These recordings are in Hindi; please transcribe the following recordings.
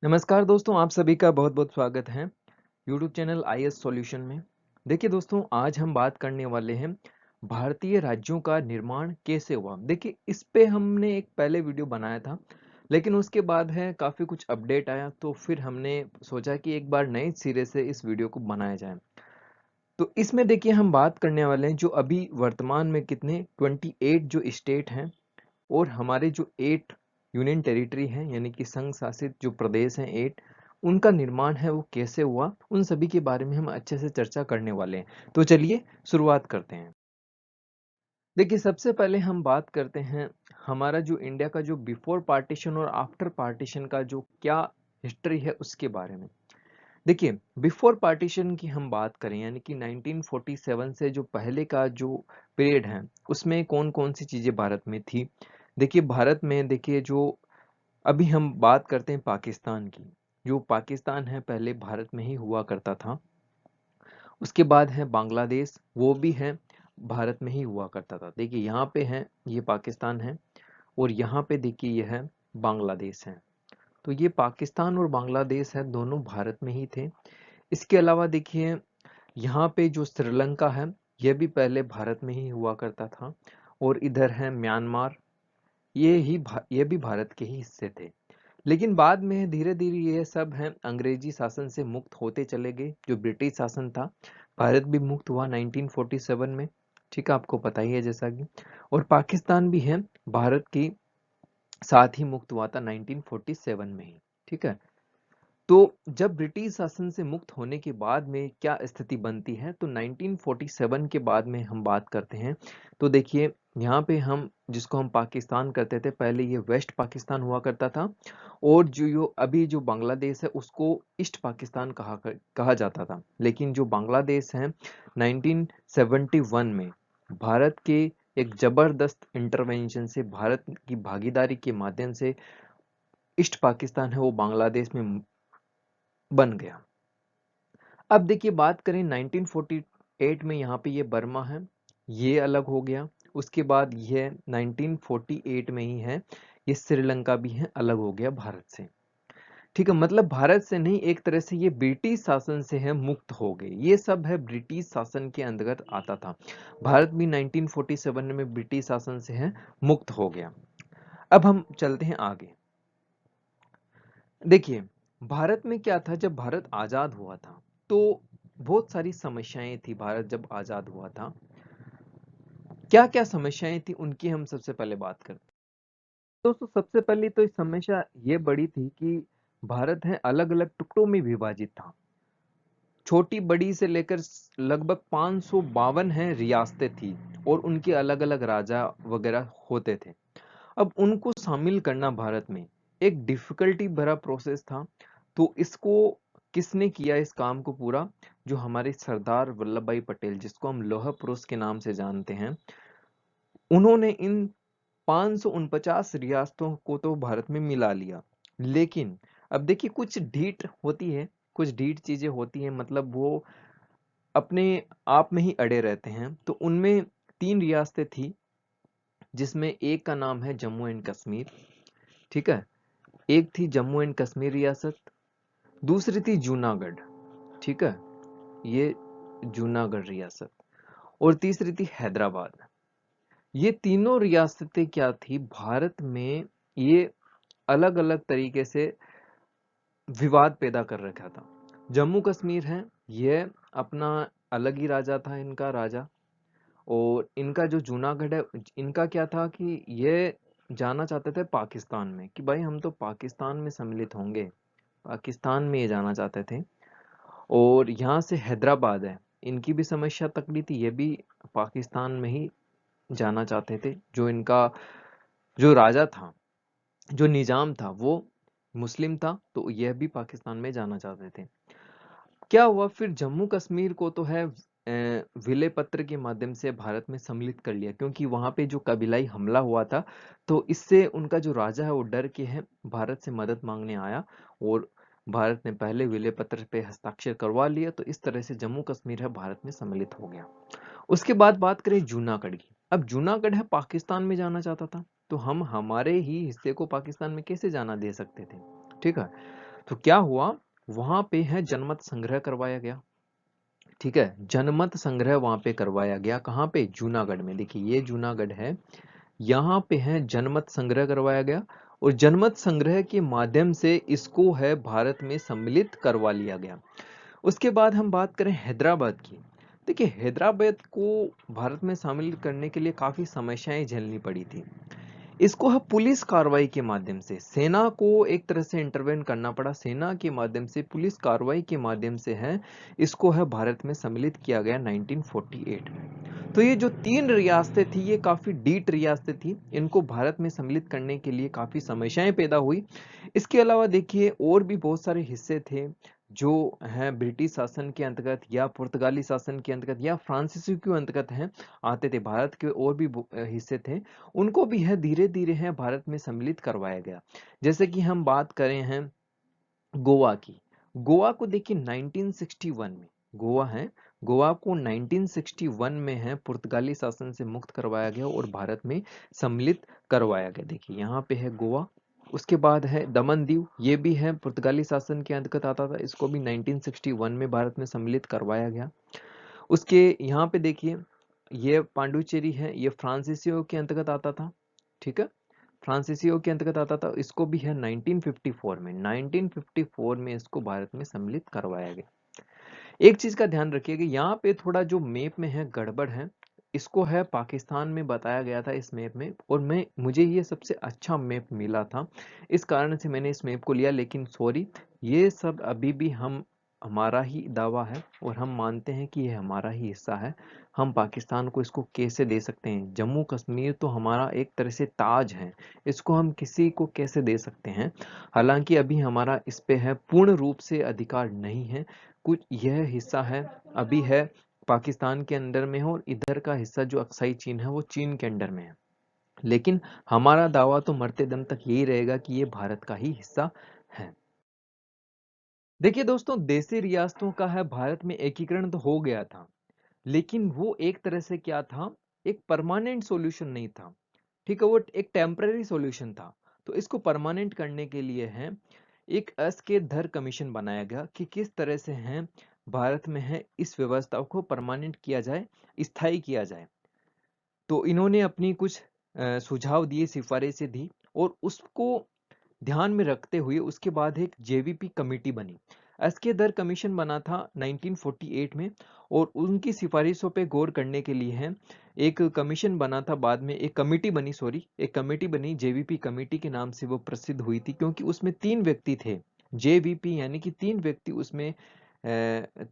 नमस्कार दोस्तों, आप सभी का बहुत-बहुत स्वागत है यूट्यूब चैनल आईएएस सॉल्यूशन में। देखिए दोस्तों, आज हम बात करने वाले हैं भारतीय राज्यों का निर्माण कैसे हुआ। देखिए, इस पे हमने एक पहले वीडियो बनाया था, लेकिन उसके बाद है काफ़ी कुछ अपडेट आया, तो फिर हमने सोचा कि एक बार नए सिरे से इस वीडियो को बनाया जाए। तो इसमें देखिए हम बात करने वाले हैं जो अभी वर्तमान में कितने 28 जो स्टेट हैं और हमारे जो 8 यूनियन टेरिटरी हैं, यानी कि संघ शासित जो प्रदेश हैं 8, उनका निर्माण है वो कैसे हुआ, उन सभी के बारे में हम अच्छे से चर्चा करने वाले हैं। तो चलिए शुरुआत करते हैं। देखिए, सबसे पहले हम बात करते हैं हमारा जो इंडिया का जो बिफोर पार्टीशन और आफ्टर पार्टीशन का जो क्या हिस्ट्री है उसके बारे में। देखिए, बिफोर पार्टीशन की हम बात करें, यानी कि 1947 से जो पहले का जो पीरियड है, उसमें कौन-कौन सी चीज़ें भारत में थी। देखिए, भारत में देखिए जो अभी हम बात करते हैं पाकिस्तान की। जो पाकिस्तान है पहले भारत में ही हुआ करता था। उसके बाद है बांग्लादेश, वो भी है भारत में ही हुआ करता था। देखिए यहाँ पे है, ये पाकिस्तान है और यहाँ पे देखिए ये है बांग्लादेश है। तो ये पाकिस्तान और बांग्लादेश है, दोनों भारत में ही थे। इसके अलावा देखिए यहाँ पे जो श्रीलंका है, ये भी पहले भारत में ही हुआ करता था। और इधर है म्यांमार, ये भी भारत के ही हिस्से थे। लेकिन बाद में धीरे-धीरे ये सब हैं अंग्रेजी शासन से मुक्त होते चले गए। जो ब्रिटिश शासन था, भारत भी मुक्त हुआ 1947 में, ठीक है, आपको पता ही है जैसा कि। और पाकिस्तान भी है भारत की साथ ही मुक्त हुआ था 1947 में ही, ठीक है। तो जब ब्रिटिश शासन से मुक्त होने के बाद में क्या स्थिति बनती है, तो 1947 के बाद में हम बात करते हैं। तो देखिए यहाँ पे हम जिसको हम पाकिस्तान कहते थे, पहले ये वेस्ट पाकिस्तान हुआ करता था और जो अभी जो बांग्लादेश है उसको ईस्ट पाकिस्तान कहा जाता था। लेकिन जो बांग्लादेश है 1971 में भारत के एक जबरदस्त इंटरवेंशन से, भारत की भागीदारी के माध्यम से ईस्ट पाकिस्तान है वो बांग्लादेश में बन गया। अब देखिए बात करें 1948 में, यहाँ पे ये बर्मा है, ये अलग हो गया। उसके बाद ये 1948 में ही है, ये श्रीलंका भी है, अलग हो गया भारत से। ठीक है, मतलब भारत से नहीं, एक तरह से ये ब्रिटिश शासन से है मुक्त हो गए। ये सब है ब्रिटिश शासन के अंतर्गत आता था। भारत भी 1947 में ब्रिटिश शासन से है मुक्त हो गया। अब हम चलते हैं आगे। देखिए, भारत में क्या था जब भारत आजाद हुआ था, तो बहुत सारी समस्याएं थी। भारत जब आजाद हुआ था, क्या क्या समस्याएं थी उनकी हम सबसे पहले बात करते हैं। दोस्तों, सबसे पहली तो समस्या ये बड़ी थी कि भारत है अलग अलग टुकड़ों में विभाजित था। छोटी बड़ी से लेकर लगभग 552 है रियासतें थी और उनके अलग अलग राजा वगैरह होते थे। अब उनको शामिल करना भारत में एक डिफिकल्टी भरा प्रोसेस था। तो इसको किसने किया इस काम को पूरा? जो हमारे सरदार वल्लभ भाई पटेल, जिसको हम लौह पुरुष के नाम से जानते हैं, उन्होंने इन 549 रियासतों को तो भारत में मिला लिया। लेकिन अब देखिए कुछ ढीठ होती है, कुछ ढीठ चीजें होती हैं, मतलब वो अपने आप में ही अड़े रहते हैं। तो उनमें 3 रियासतें थी, जिसमें एक का नाम है जम्मू एंड कश्मीर, ठीक है। एक थी जम्मू एंड कश्मीर रियासत, दूसरी थी जूनागढ़, ठीक है, ये जूनागढ़ रियासत, और तीसरी थी हैदराबाद। ये तीनों रियासतें क्या थी भारत में, ये अलग अलग तरीके से विवाद पैदा कर रखा था। जम्मू कश्मीर है, ये अपना अलग ही राजा था, इनका राजा। और इनका जो जूनागढ़ है, इनका क्या था कि ये जाना चाहते थे पाकिस्तान में, कि भाई हम तो पाकिस्तान में सम्मिलित होंगे, पाकिस्तान में ये जाना चाहते थे। और यहाँ से हैदराबाद है, इनकी भी समस्या तकड़ी थी, ये भी पाकिस्तान में ही जाना चाहते थे। जो इनका जो राजा था, जो निजाम था, वो मुस्लिम था, तो यह भी पाकिस्तान में जाना चाहते थे। क्या हुआ फिर, जम्मू कश्मीर को तो है विलय पत्र के माध्यम से भारत में सम्मिलित कर लिया, क्योंकि वहां पे जो कबीलाई हमला हुआ था, तो इससे उनका जो राजा है वो डर के है भारत से मदद मांगने आया और भारत ने पहले विलय पत्र पे हस्ताक्षर करवा लिया। तो इस तरह से जम्मू कश्मीर है भारत में सम्मिलित हो गया। उसके बाद बात करें जूनागढ़ की। अब जूनागढ़ है पाकिस्तान में जाना चाहता था, तो हम हमारे ही हिस्से को पाकिस्तान में कैसे जाना दे सकते थे, ठीक है। तो क्या हुआ, वहां पे है जनमत संग्रह करवाया गया। ठीक है, जनमत संग्रह वहां पे करवाया गया। कहाँ पे? जूनागढ़ में। देखिए ये जूनागढ़ है, यहाँ पे है जनमत संग्रह करवाया गया, और जनमत संग्रह के माध्यम से इसको है भारत में सम्मिलित करवा लिया गया। उसके बाद हम बात करें हैदराबाद की। देखिए हैदराबाद को भारत में शामिल करने के लिए काफी समस्याएं झेलनी पड़ी थी। इसको है पुलिस कार्रवाई के माध्यम से, सेना को एक तरह से इंटरवेन करना पड़ा, सेना के माध्यम से, पुलिस कार्रवाई के माध्यम से है इसको है भारत में सम्मिलित किया गया 1948 में। तो ये जो 3 रियासतें थी ये काफी डीट रियासतें थी, इनको भारत में सम्मिलित करने के लिए काफी समस्याएं पैदा हुई। इसके अलावा देखिए और भी बहुत सारे हिस्से थे जो हैं ब्रिटिश शासन के अंतर्गत या पुर्तगाली शासन के अंतर्गत या फ्रांसीसी के अंतर्गत हैं आते थे। भारत के और भी हिस्से थे, उनको भी है धीरे धीरे है भारत में सम्मिलित करवाया गया। जैसे कि हम बात करें हैं गोवा की। गोवा को देखिए 1961 में, गोवा है, गोवा को 1961 में है पुर्तगाली शासन से मुक्त करवाया गया और भारत में सम्मिलित करवाया गया। देखिए यहाँ पे है गोवा। उसके बाद है दमन दीव, ये भी है पुर्तगाली शासन के अंतर्गत आता था, इसको भी 1961 में भारत में सम्मिलित करवाया गया। उसके यहाँ पे देखिए ये पांडुचेरी है, ये फ्रांसीसियों के अंतर्गत आता था। ठीक है, फ्रांसीसियों के अंतर्गत आता था, इसको भी है 1954 में, 1954 में इसको भारत में सम्मिलित करवाया गया। एक चीज का ध्यान रखिएगा, यहाँ पे थोड़ा जो मैप में है गड़बड़ है, इसको है पाकिस्तान में बताया गया था इस मैप में, और मुझे ये सबसे अच्छा मैप मिला था, इस कारण से मैंने इस मैप को लिया। लेकिन सॉरी, ये सब अभी भी हमारा ही दावा है और हम मानते हैं कि ये हमारा ही हिस्सा है। हम पाकिस्तान को इसको कैसे दे सकते हैं? जम्मू कश्मीर तो हमारा एक तरह से ताज है, इसको हम किसी को कैसे दे सकते हैं? हालांकि अभी हमारा इस पे है पूर्ण रूप से अधिकार नहीं है, कुछ यह हिस्सा है अभी है पाकिस्तान के अंडर में है, और इधर का हिस्सा जो अक्साई चीन है वो चीन के अंडर में है। लेकिन हमारा दावा तो मरते दम तक यही रहेगा कि ये भारत का ही हिस्सा है। देखिए दोस्तों, देशी रियासतों का है भारत में एकीकरण तो हो गया था, लेकिन वो एक तरह से क्या था, एक परमानेंट सॉल्यूशन नहीं था। ठीक है, वो एक टेम्पररी सॉल्यूशन था। तो इसको परमानेंट करने के लिए है एक एसके-धर कमीशन बनाया गया कि किस तरह से है भारत में है इस व्यवस्था को परमानेंट किया जाए, स्थायी किया जाए। तो इन्होंने अपनी कुछ सुझाव दिए, सिफारिशें दी, और उसको ध्यान में रखते हुए उसके बाद एक जेवीपी कमेटी बनी। एसके-धर कमीशन बना था 1948 में, और उनकी सिफारिशों पे गौर करने के लिए है एक कमीशन बना था, बाद में एक कमेटी बनी, सॉरी एक कमेटी बनी, जेवीपी कमेटी के नाम से वो प्रसिद्ध हुई थी, क्योंकि उसमें 3 व्यक्ति थे। जेवीपी यानी कि 3 व्यक्ति उसमें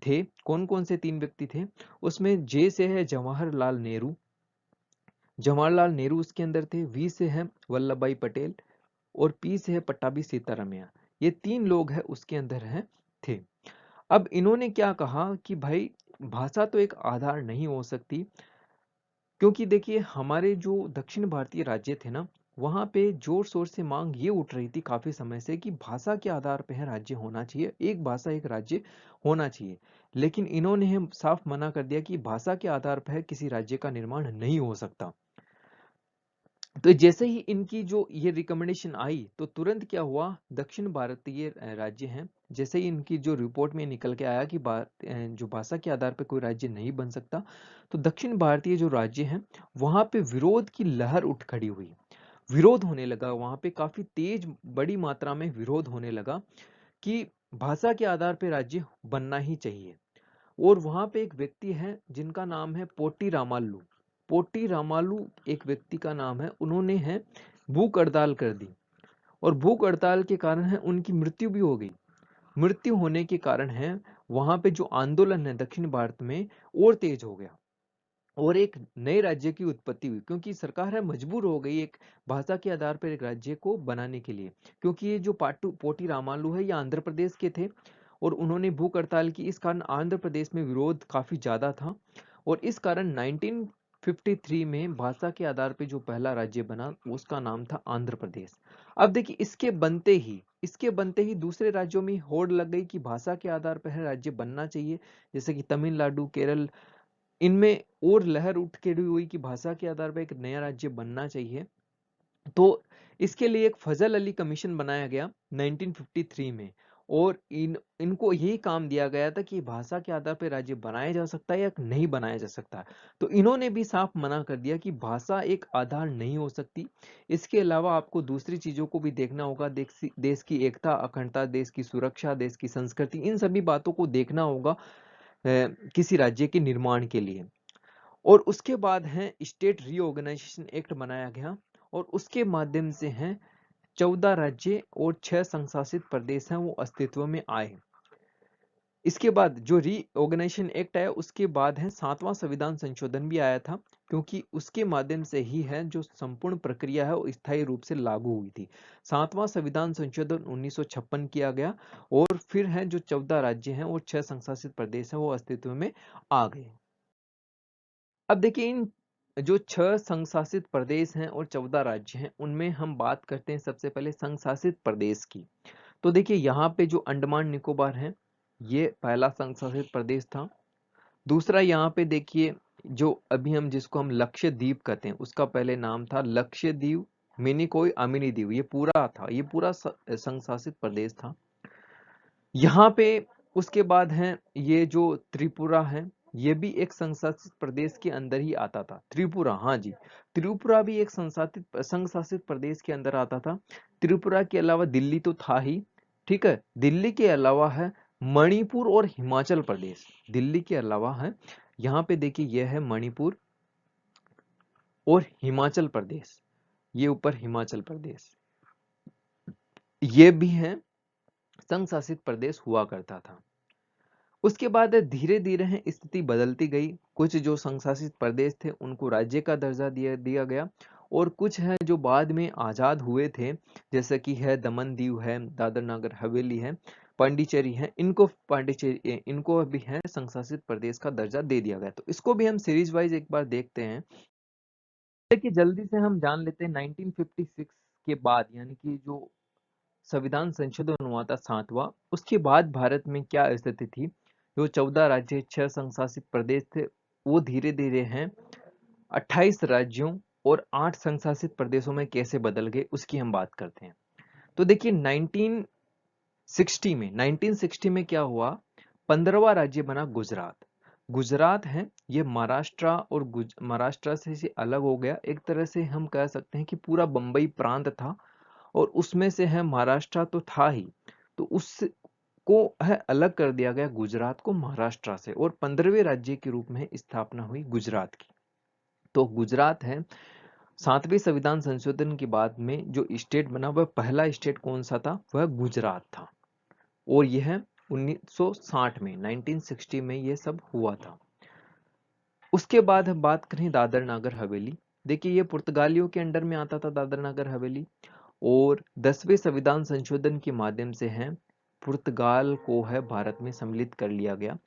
थे। कौन कौन से 3 व्यक्ति थे उसमें? जे से है जवाहरलाल नेहरू, जवाहरलाल नेहरू उसके अंदर थे, वी से है वल्लभ भाई पटेल, और पी से है पट्टाभी सीतारामैया। ये 3 लोग हैं उसके अंदर हैं थे। अब इन्होंने क्या कहा कि भाई भाषा तो एक आधार नहीं हो सकती, क्योंकि देखिए हमारे जो दक्षिण भारतीय राज्य थे ना, वहां पे जोर शोर से मांग ये उठ रही थी काफी समय से कि भाषा के आधार पे है राज्य होना चाहिए, एक भाषा एक राज्य होना चाहिए। लेकिन इन्होंने साफ मना कर दिया कि भाषा के आधार पर किसी राज्य का निर्माण नहीं हो सकता। तो जैसे ही इनकी जो ये रिकमेंडेशन आई, तो तुरंत क्या हुआ, दक्षिण भारतीय राज्य हैं, जैसे ही इनकी जो रिपोर्ट में निकल के आया कि जो भाषा के आधार पर कोई राज्य नहीं बन सकता, तो दक्षिण भारतीय जो राज्य हैं वहां पे विरोध की लहर उठ खड़ी हुई, विरोध होने लगा, वहां पे काफी तेज बड़ी मात्रा में विरोध होने लगा कि भाषा के आधार पर राज्य बनना ही चाहिए। और वहां पे एक व्यक्ति है जिनका नाम है पोटी रामालू, पोटी रामालू एक व्यक्ति का नाम है, उन्होंने है भूख हड़ताल कर दी, और भूख हड़ताल के कारण है उनकी मृत्यु भी हो गई। मृत्यु होने के कारण है वहां पे जो आंदोलन है दक्षिण भारत में और तेज हो गया, और एक नए राज्य की उत्पत्ति हुई, क्योंकि सरकार है मजबूर हो गई एक भाषा के आधार पर एक राज्य को बनाने के लिए। क्योंकि ये जो पोटी रामालू है ये आंध्र प्रदेश के थे, और उन्होंने भूख हड़ताल की, इस कारण आंध्र प्रदेश में विरोध काफी ज्यादा था, और इस कारण 1953 में भाषा के आधार पर जो पहला राज्य बना उसका नाम था आंध्र प्रदेश। अब देखिए इसके बनते ही दूसरे राज्यों में होड़ लग गई कि भाषा के आधार पर राज्य बनना चाहिए, जैसे कि तमिलनाडु, केरल, इनमें और लहर उठ के हुई कि भाषा के आधार पर एक नया राज्य बनना चाहिए। तो इसके लिए एक फजल अली कमीशन बनाया गया 1953 में, और इनको यही काम दिया गया था कि भाषा के आधार पर राज्य बनाया जा सकता है या नहीं बनाया जा सकता है। तो इन्होंने भी साफ मना कर दिया कि भाषा एक आधार नहीं हो सकती। इसके अलावा आपको दूसरी चीजों को भी देखना होगा, देश की एकता, अखंडता, देश की सुरक्षा, देश की संस्कृति, इन सभी बातों को देखना होगा किसी राज्य के निर्माण के लिए। और उसके बाद है स्टेट रीऑर्गेनाइजेशन एक्ट बनाया गया और उसके माध्यम से है 14 राज्य और 6 संशासित प्रदेश हैं वो अस्तित्व में आए। इसके बाद जो रीऑर्गेनाइजेशन एक्ट आया उसके बाद है 7वां संविधान संशोधन भी आया था, क्योंकि उसके माध्यम से ही है जो संपूर्ण प्रक्रिया है वो स्थायी रूप से लागू हुई थी। 7वां संविधान संशोधन 1956 किया गया और फिर है जो 14 राज्य हैं और 6 संशासित प्रदेश हैं वो अस्तित्व में आ गए। अब देखिए इन जो 6 संशासित प्रदेश हैं और 14 राज्य हैं उनमें हम बात करते हैं सबसे पहले संशासित प्रदेश की। तो देखिए यहाँ पे जो अंडमान निकोबार है ये पहला संशासित प्रदेश था। दूसरा यहाँ पे देखिए जो अभी हम जिसको हम लक्षद्वीप कहते हैं उसका पहले नाम था लक्षद्वीप मिनिकोय अमिनी द्वीप, ये पूरा था, ये पूरा संशासित प्रदेश था। यहाँ पे उसके बाद है ये जो त्रिपुरा है ये भी एक संशासित प्रदेश के अंदर ही आता था। त्रिपुरा, हाँ जी, त्रिपुरा भी एक संशासित प्रदेश के अंदर आता था। त्रिपुरा के अलावा दिल्ली तो था ही, ठीक है, दिल्ली के अलावा है मणिपुर और हिमाचल प्रदेश। दिल्ली के अलावा है यहाँ पे देखिए यह है मणिपुर और हिमाचल प्रदेश, ये ऊपर हिमाचल प्रदेश, ये भी है संशासित प्रदेश हुआ करता था। उसके बाद धीरे धीरे स्थिति बदलती गई। कुछ जो संशासित प्रदेश थे उनको राज्य का दर्जा दिया गया और कुछ है जो बाद में आजाद हुए थे, जैसे कि है दमन दीव है, दादर नगर हवेली है, पांडिचेरी है, इनको अभी है संशासित प्रदेश का दर्जा दे दिया गया। तो इसको भी हम सीरीज वाइज एक बार देखते हैं। देखिए जल्दी से हम जान लेते हैं 1956 के बाद, यानी कि जो संविधान संशोधन हुआ था 7वां, उसके बाद भारत में क्या स्थिति थी। जो 14 राज्य 6 संशासित प्रदेश थे वो धीरे धीरे हैं 28 राज्यों और 8 संशासित प्रदेशों में कैसे बदल गए उसकी हम बात करते हैं। तो देखिए 1960 में क्या हुआ, 15वां राज्य बना गुजरात। गुजरात है ये महाराष्ट्र और महाराष्ट्र से अलग हो गया। एक तरह से हम कह सकते हैं कि पूरा बंबई प्रांत था और उसमें से है महाराष्ट्र तो था ही, तो उसको है अलग कर दिया गया गुजरात को महाराष्ट्र से और 15वें राज्य के रूप में स्थापना हुई गुजरात की। तो गुजरात है 7वें संविधान संशोधन के बाद में जो स्टेट बना वह पहला स्टेट कौन सा था, वह गुजरात था और यह 1960 में 1960 में यह सब हुआ था। उसके बाद हम बात करें दादर नागर हवेली। देखिए ये पुर्तगालियों के अंडर में आता था दादर नागर हवेली और 10वें संविधान संशोधन के माध्यम से है पुर्तगाल को है भारत में सम्मिलित कर लिया गया।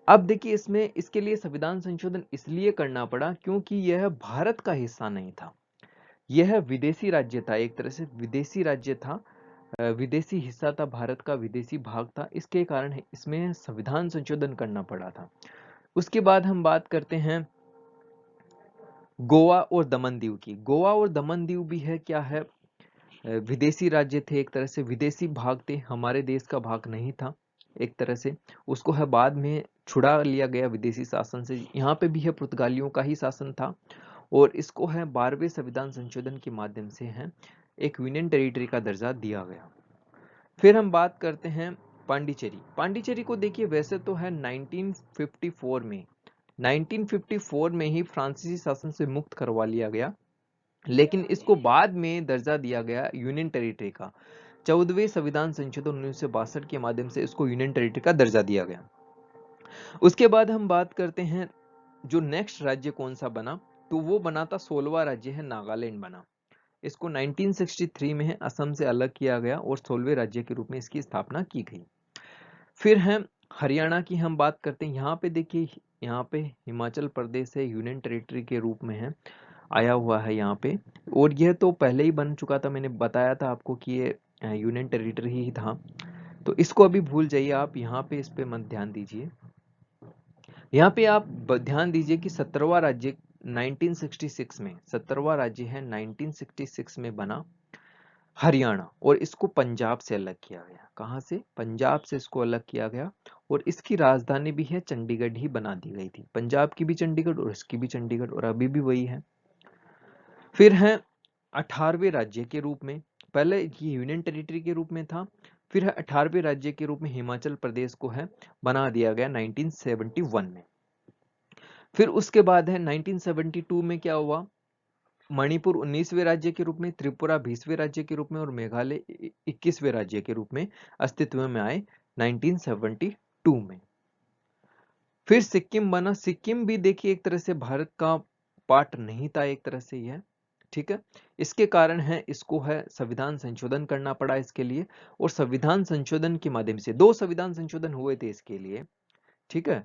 अब देखिए इसमें इसके लिए संविधान संशोधन इसलिए करना पड़ा क्योंकि यह भारत का हिस्सा नहीं था, यह विदेशी राज्य था, एक तरह से विदेशी राज्य था, विदेशी हिस्सा था, भारत का विदेशी भाग था, इसके कारण इसमें संविधान संशोधन करना पड़ा था। उसके बाद हम बात करते हैं गोवा और दमन दीव की। गोवा और दमन दीव भी है क्या है विदेशी राज्य थे, एक तरह से विदेशी भाग थे, हमारे देश का भाग नहीं था। एक तरह से उसको है बाद में छुड़ा लिया गया विदेशी शासन से। यहाँ पे भी है पुर्तगालियों का ही शासन था और इसको है 12वें संविधान संशोधन के माध्यम से है एक यूनियन टेरिटरी का दर्जा दिया गया। फिर हम बात करते हैं पांडिचेरी। पांडिचेरी को देखिए वैसे तो है 1954 में ही फ्रांसीसी शासन से मुक्त करवा लिया गया, लेकिन इसको बाद में दर्जा दिया गया यूनियन टेरिटरी का। 14वें संविधान संशोधन 1962 के माध्यम से इसको यूनियन टेरिटरी का दर्जा दिया गया। उसके बाद हम बात करते हैं जो नेक्स्ट राज्य कौन सा बना, तो वो बना था 16वां राज्य है नागालैंड बना। इसको 1963 में है असम से अलग किया गया और 16वें राज्य के रूप में इसकी स्थापना की गई। फिर है हरियाणा की हम बात करते हैं। यहाँ पे देखिए यहाँ पे हिमाचल प्रदेश है यूनियन टेरिटरी के रूप में है आया हुआ है यहाँ पे, और यह तो पहले ही बन चुका था, मैंने बताया था आपको कि ये यूनियन टेरिटरी ही था, तो इसको अभी भूल जाइए आप, यहाँ पे इस पे मत ध्यान दीजिए। यहाँ पे आप ध्यान दीजिए कि 17वां राज्य 1966 में 17वां राज्य है 1966 में बना हरियाणा, और इसको पंजाब से अलग किया गया। कहाँ से? पंजाब से इसको अलग किया गया, और इसकी राजधानी भी है चंडीगढ़ ही बना दी गई थी। पंजाब की भी चंडीगढ़ और इसकी भी चंडीगढ़, और अभी भी वही है। फिर है 18वें राज्य के रूप में, पहले ये यूनियन टेरिटरी के रूप में था, फिर है 18वें राज्य के रूप में हिमाचल प्रदेश को है बना दिया गया 1971 में। फिर उसके बाद है 1972 में क्या हुआ, मणिपुर 19वें राज्य के रूप में, त्रिपुरा 20वें राज्य के रूप में, और मेघालय 21वें राज्य के रूप में अस्तित्व में आए 1972 में। फिर सिक्किम बना। सिक्किम भी देखिए एक तरह से भारत का पार्ट नहीं था, एक तरह से यह, ठीक है। इसके कारण है इसको है संविधान संशोधन करना पड़ा इसके लिए, और संविधान संशोधन के माध्यम से 2 संविधान संशोधन हुए थे इसके लिए, ठीक है।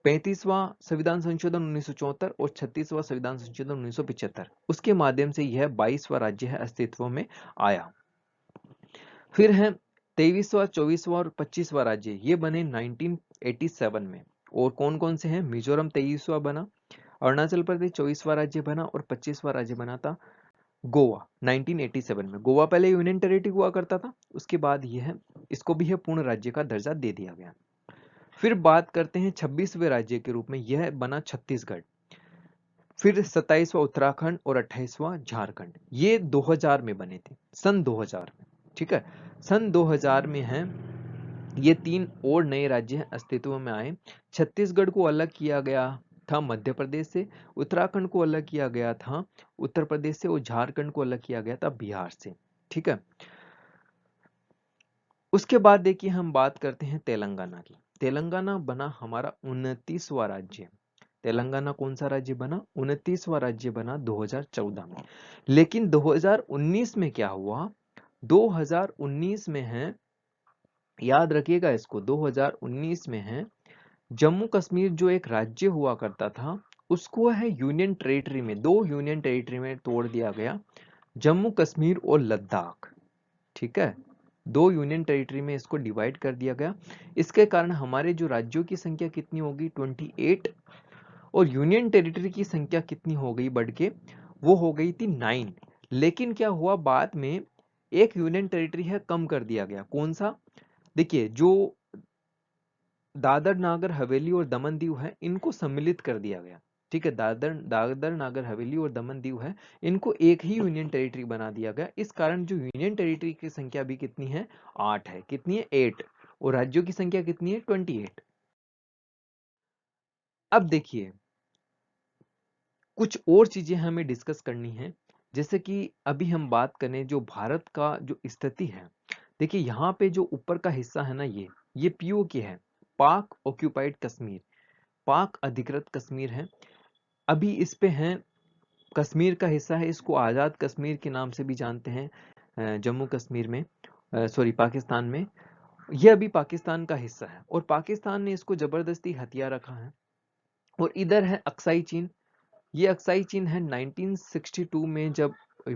35वां संविधान संशोधन 1974 और 36वां संविधान संशोधन 1975, उसके माध्यम से यह 22वां राज्य है अस्तित्व में आया। फिर है 23वां, 24वां और 25वां राज्य, ये बने 1987 में। और कौन कौन से हैं? मिजोरम 23वां बना, अरुणाचल प्रदेश 24वां राज्य बना, और 25वां राज्य बना था गोवा 1987 में। गोवा पहले यूनियन टेरिटरी हुआ करता था, उसके बाद यह है इसको भी है पूर्ण राज्य का दर्जा दे दिया गया। फिर बात करते हैं 26वें राज्य के रूप में, यह बना छत्तीसगढ़। फिर 27वां उत्तराखंड और 28वां झारखंड, ये 2000 में बने थे, सन 2000 में, ठीक है। सन 2000 में है ये 3 और नए राज्य अस्तित्व में आए। छत्तीसगढ़ को अलग किया गया था मध्य प्रदेश से, उत्तराखंड को अलग किया गया था उत्तर प्रदेश से, और झारखंड को अलग किया गया था बिहार से, ठीक है। उसके बाद देखिए हम बात करते हैं तेलंगाना की। तेलंगाना बना हमारा 29वां राज्य। तेलंगाना कौन सा राज्य बना? 29वां राज्य बना 2014 में। लेकिन 2019 में क्या हुआ? 2019 में है, याद रखिएगा इसको, 2019 में है जम्मू कश्मीर जो एक राज्य हुआ करता था, उसको है यूनियन टेरिटरी में, 2 यूनियन टेरिटरी में तोड़ दिया गया, जम्मू कश्मीर और लद्दाख, ठीक है। 2 यूनियन टेरिटरी में इसको डिवाइड कर दिया गया। इसके कारण हमारे जो राज्यों की संख्या कितनी होगी? 28, और यूनियन टेरिटरी की संख्या कितनी हो गई बढ़ के? वो हो गई थी 9। लेकिन क्या हुआ बाद में, एक यूनियन टेरिटरी है कम कर दिया गया। कौन सा? देखिए जो दादर नागर हवेली और दमन दीव है, इनको सम्मिलित कर दिया गया, ठीक है। दादर दादर नागर हवेली और दमन दीव है, इनको एक ही यूनियन टेरिटरी बना दिया गया। इस कारण जो यूनियन टेरिटरी की संख्या भी कितनी है? 8 है। कितनी है? 8। और राज्यों की संख्या कितनी है? 28। अब देखिए कुछ और चीजें हमें डिस्कस करनी है, जैसे कि अभी हम बात करें जो भारत का जो स्थिति है। देखिए यहाँ पे जो ऊपर का हिस्सा है ना, ये पीओके है, पाक ऑक्यूपाइड कश्मीर, पाक अधिकृत कश्मीर है। अभी इस पे है कश्मीर का हिस्सा है, इसको आज़ाद कश्मीर के नाम से भी जानते हैं, जम्मू कश्मीर में, सॉरी पाकिस्तान में। यह अभी पाकिस्तान का हिस्सा है, और पाकिस्तान ने इसको जबरदस्ती हथिया रखा है। और इधर है अक्साई चीन। ये अक्साई चीन है 1962 में जब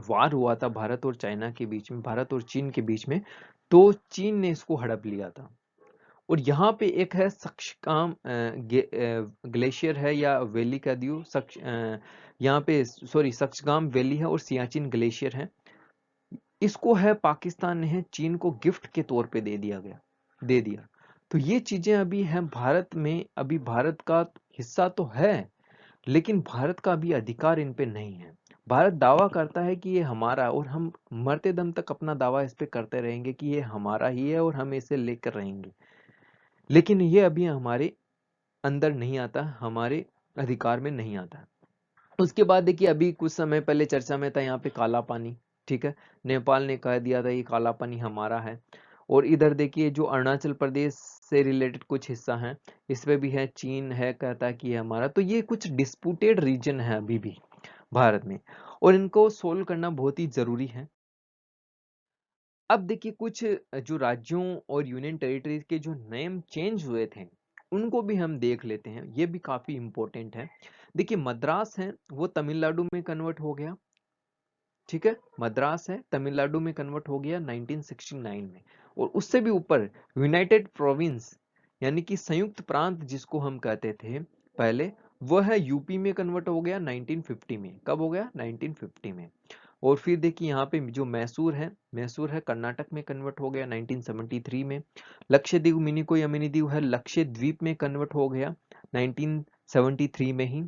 वार हुआ था भारत और चाइना के बीच में, भारत और चीन के बीच में, तो चीन ने इसको हड़प लिया था। और यहाँ पे एक है सक्सकाम ग्लेशियर है, या वैली का दियो यहाँ पे सॉरी सक्सगाम वैली है, और सियाचिन ग्लेशियर है। इसको है पाकिस्तान ने है चीन को गिफ्ट के तौर पे दे दिया। तो ये चीजें अभी है भारत में, अभी भारत का हिस्सा तो है, लेकिन भारत का अभी अधिकार इन पे नहीं है। भारत दावा करता है कि ये हमारा, और हम मरते दम तक अपना दावा इस पे करते रहेंगे कि ये हमारा ही है और हम इसे लेकर रहेंगे, लेकिन ये अभी हमारे अंदर नहीं आता, हमारे अधिकार में नहीं आता। उसके बाद देखिए अभी कुछ समय पहले चर्चा में था यहाँ पे काला पानी, ठीक है। नेपाल ने कह दिया था ये काला पानी हमारा है। और इधर देखिए जो अरुणाचल प्रदेश से रिलेटेड कुछ हिस्सा है, इस पे भी है चीन है कहता है कि ये हमारा। तो ये कुछ डिस्प्यूटेड रीजन है अभी भी भारत में, और इनको सोल्व करना बहुत ही जरूरी है। अब देखिए कुछ जो राज्यों और यूनियन टेरिटरीज के जो नेम चेंज हुए थे, उनको भी हम देख लेते हैं, ये भी काफी इंपॉर्टेंट है। देखिए मद्रास है वो तमिलनाडु में कन्वर्ट हो गया, ठीक है। मद्रास है तमिलनाडु में कन्वर्ट हो गया 1969 में। और उससे भी ऊपर यूनाइटेड प्रोविंस, यानी कि संयुक्त प्रांत जिसको हम कहते थे पहले, वह है यूपी में कन्वर्ट हो गया 1950 में। कब हो गया? 1950 में। और फिर देखिए यहाँ पे जो मैसूर है कर्नाटक में कन्वर्ट हो गया 1973 में। लक्षद्वीप मिनी कोई अमिनी द्वीप है लक्षद्वीप में कन्वर्ट हो गया 1973 में ही।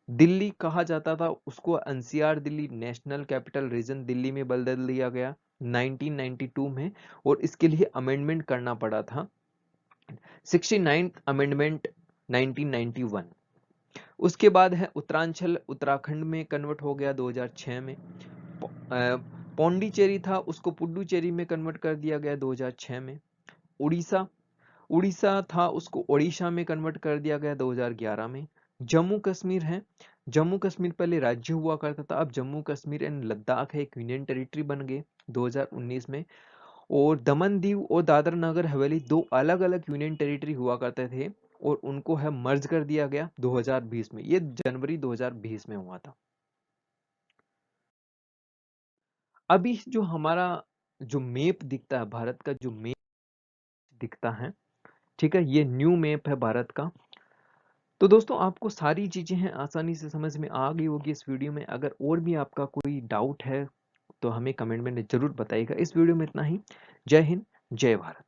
दिल्ली कहा जाता था उसको NCR Delhi national capital region Delhi में बदल दिया गया 1992 में, और इसके लिए अमेंडमेंट करना पड़ा था 69th अमेंडमेंट 1991। उसके बाद है उत्तरांचल उत्तराखंड में कन्वर्ट हो गया 2006 में। पौंडीचेरी था उसको पुडुचेरी में कन्वर्ट कर दिया गया 2006 में। उड़ीसा उड़ीसा था उसको ओडिशा में कन्वर्ट कर दिया गया 2011 में। जम्मू कश्मीर है, जम्मू कश्मीर पहले राज्य हुआ करता था, अब जम्मू कश्मीर एंड लद्दाख है एक यूनियन टेरिटरी बन गए 2019 में। और दमन दीव और दादर नगर हवेली दो अलग अलग यूनियन टेरिटरी हुआ करते थे और उनको है मर्ज कर दिया गया 2020 में, ये जनवरी 2020 में हुआ था। अभी जो हमारा जो मैप दिखता है भारत का जो मैप दिखता है, ठीक है, ये न्यू मैप है भारत का। तो दोस्तों आपको सारी चीजें हैं आसानी से समझ में आ गई होगी इस वीडियो में। अगर और भी आपका कोई डाउट है तो हमें कमेंट में जरूर बताइएगा। इस वीडियो में इतना ही। जय हिंद, जय भारत।